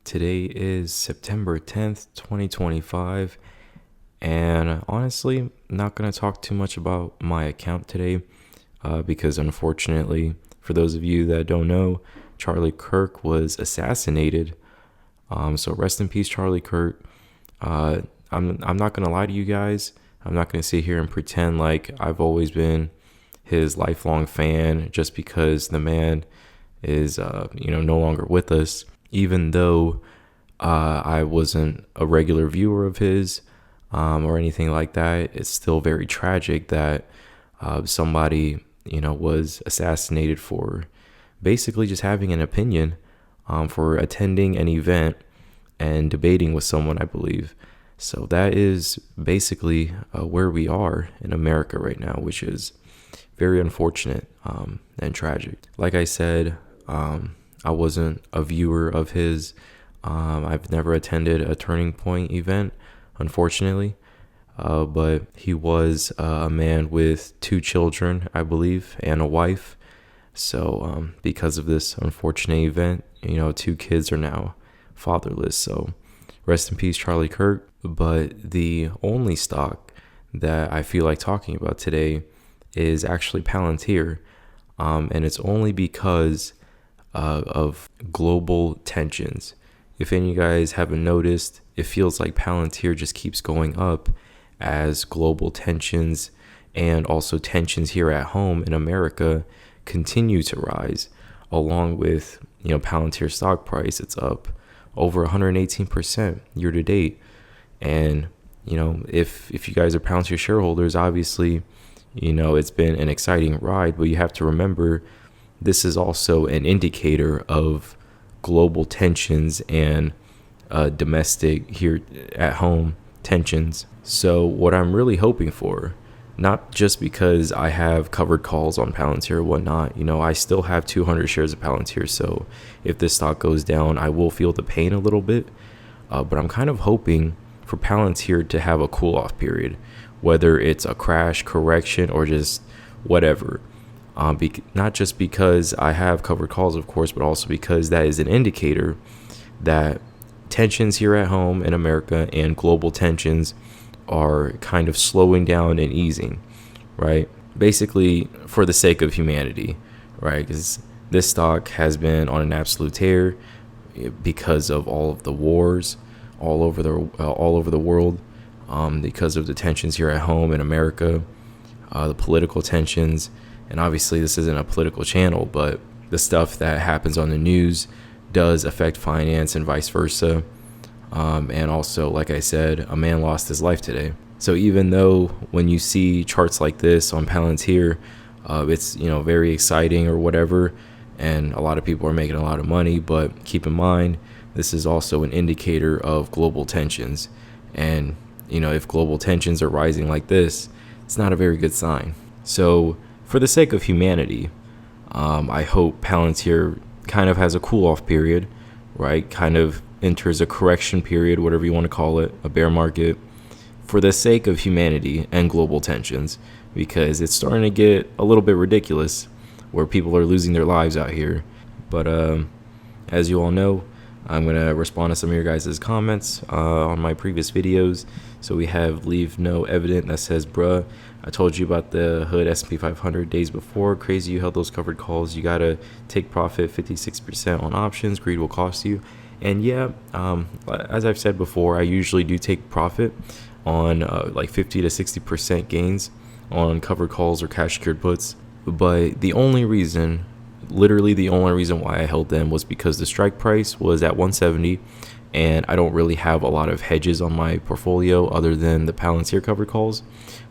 Today is September 10th, 2025, and honestly, I'm not going to talk too much about my account today because unfortunately, for those of you that don't know, Charlie Kirk was assassinated. So rest in peace, Charlie Kirk. I'm not going to lie to you guys. I'm not going to sit here and pretend like I've always been his lifelong fan just because the man is no longer with us. Even though I wasn't a regular viewer of his or anything like that, it's still very tragic that somebody was assassinated for basically just having an opinion, for attending an event and debating with someone, I believe. So that is basically where we are in America right now, which is very unfortunate and tragic. Like I said, I wasn't a viewer of his. I've never attended a Turning Point event, unfortunately. But he was a man with 2 children, I believe, and a wife. So because of this unfortunate event, 2 kids are now fatherless. So rest in peace, Charlie Kirk. But the only stock that I feel like talking about today is actually Palantir. And it's only because of global tensions. If any of you guys haven't noticed, it feels like Palantir just keeps going up as global tensions and also tensions here at home in America continue to rise. Along with Palantir stock price, it's up over 118% year to date. And if you guys are Palantir shareholders, obviously it's been an exciting ride, but you have to remember this is also an indicator of global tensions and domestic here at home tensions. So what I'm really hoping for, not just because I have covered calls on Palantir or whatnot, I still have 200 shares of Palantir. So if this stock goes down, I will feel the pain a little bit. But I'm kind of hoping for Palantir to have a cool off period, whether it's a crash, correction, or just whatever. Not just because I have covered calls, of course, but also because that is an indicator that tensions here at home in America and global tensions are kind of slowing down and easing, right? Basically, for the sake of humanity, right? Because this stock has been on an absolute tear because of all of the wars all over the world, because of the tensions here at home in America, the political tensions. And obviously this isn't a political channel, but the stuff that happens on the news does affect finance and vice versa. And also, like I said, a man lost his life today. So even though when you see charts like this on Palantir, it's, very exciting or whatever, and a lot of people are making a lot of money, but keep in mind, this is also an indicator of global tensions. And, if global tensions are rising like this, it's not a very good sign. So for the sake of humanity, I hope Palantir kind of has a cool-off period, right? Kind of enters a correction period, whatever you want to call it, a bear market, for the sake of humanity and global tensions, because it's starting to get a little bit ridiculous where people are losing their lives out here. But as you all know, I'm going to respond to some of your guys' comments on my previous videos. So we have leave no evidence that says, bruh, I told you about the hood S&P 500 days before. Crazy you held those covered calls. You got to take profit 56% on options. Greed will cost you. And yeah, as I've said before, I usually do take profit on like 50 to 60% gains on covered calls or cash secured puts. But literally the only reason why I held them was because the strike price was at 170, and I don't really have a lot of hedges on my portfolio other than the Palantir covered calls,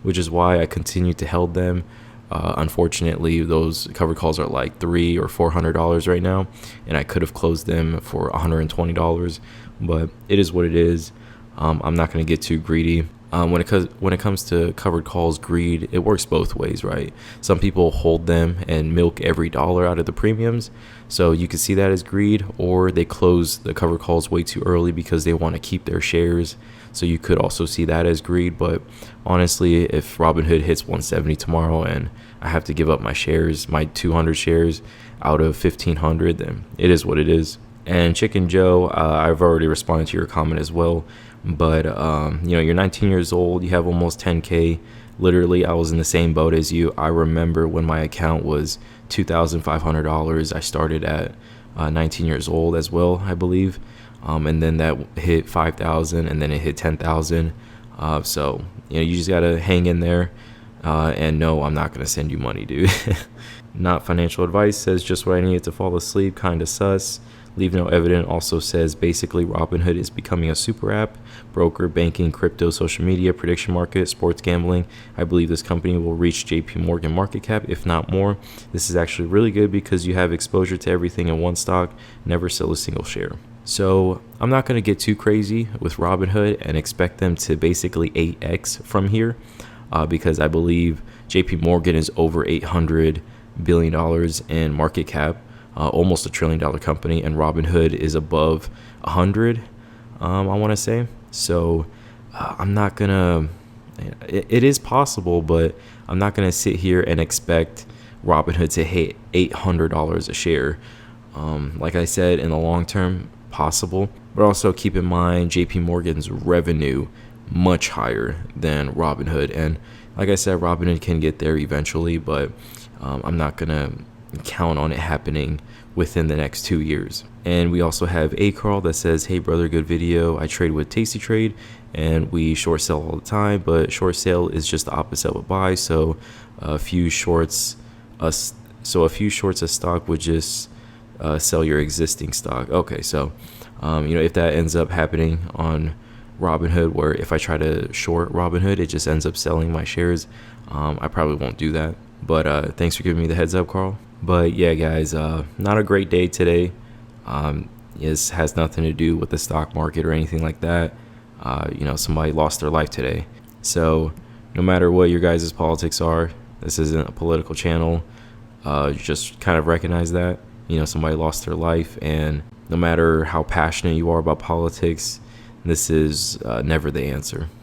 which is why I continue to hold them. Unfortunately, those covered calls are like $300 or $400 right now, and I could have closed them for $120, but it is what it is. I'm not going to get too greedy. When it comes to covered calls, greed, it works both ways, right? Some people hold them and milk every dollar out of the premiums, so you can see that as greed, or they close the covered calls way too early because they want to keep their shares. So you could also see that as greed. But honestly, if Robinhood hits 170 tomorrow and I have to give up my shares, my 200 shares out of 1,500, then it is what it is. And Chicken Joe, I've already responded to your comment as well. But, you're 19 years old, you have almost 10K. Literally, I was in the same boat as you. I remember when my account was $2,500. I started at 19 years old as well, I believe. And then that hit 5,000, and then it hit 10,000. So, you just got to hang in there. And no, I'm not going to send you money, dude. Not financial advice says just what I needed to fall asleep. Kind of sus. Leave no evidence also says basically Robinhood is becoming a super app, broker, banking, crypto, social media, prediction market, sports gambling. I believe this company will reach JP Morgan market cap, if not more. This is actually really good because you have exposure to everything in one stock, never sell a single share. So I'm not going to get too crazy with Robinhood and expect them to basically 8x from here because I believe JP Morgan is over $800 billion in market cap. Almost $1 trillion company, and Robinhood is above 100, I want to say. So I'm not gonna, it is possible, but I'm not gonna sit here and expect Robinhood to hit $800 a share. Like I said, in the long term, possible, but also keep in mind JP Morgan's revenue much higher than Robinhood, and like I said, Robinhood can get there eventually, but I'm not gonna count on it happening within the next 2 years. And we also have a Carl that says, hey brother, good video. I trade with Tasty Trade and we short sell all the time, but short sale is just the opposite of a buy. So a few shorts of stock would just sell your existing stock. Okay, so if that ends up happening on Robinhood, where if I try to short Robinhood, it just ends up selling my shares, I probably won't do that. But thanks for giving me the heads up, Carl. But yeah, guys, not a great day today. This has nothing to do with the stock market or anything like that. Somebody lost their life today. So no matter what your guys' politics are, this isn't a political channel. Just kind of recognize that, somebody lost their life. And no matter how passionate you are about politics, this is never the answer.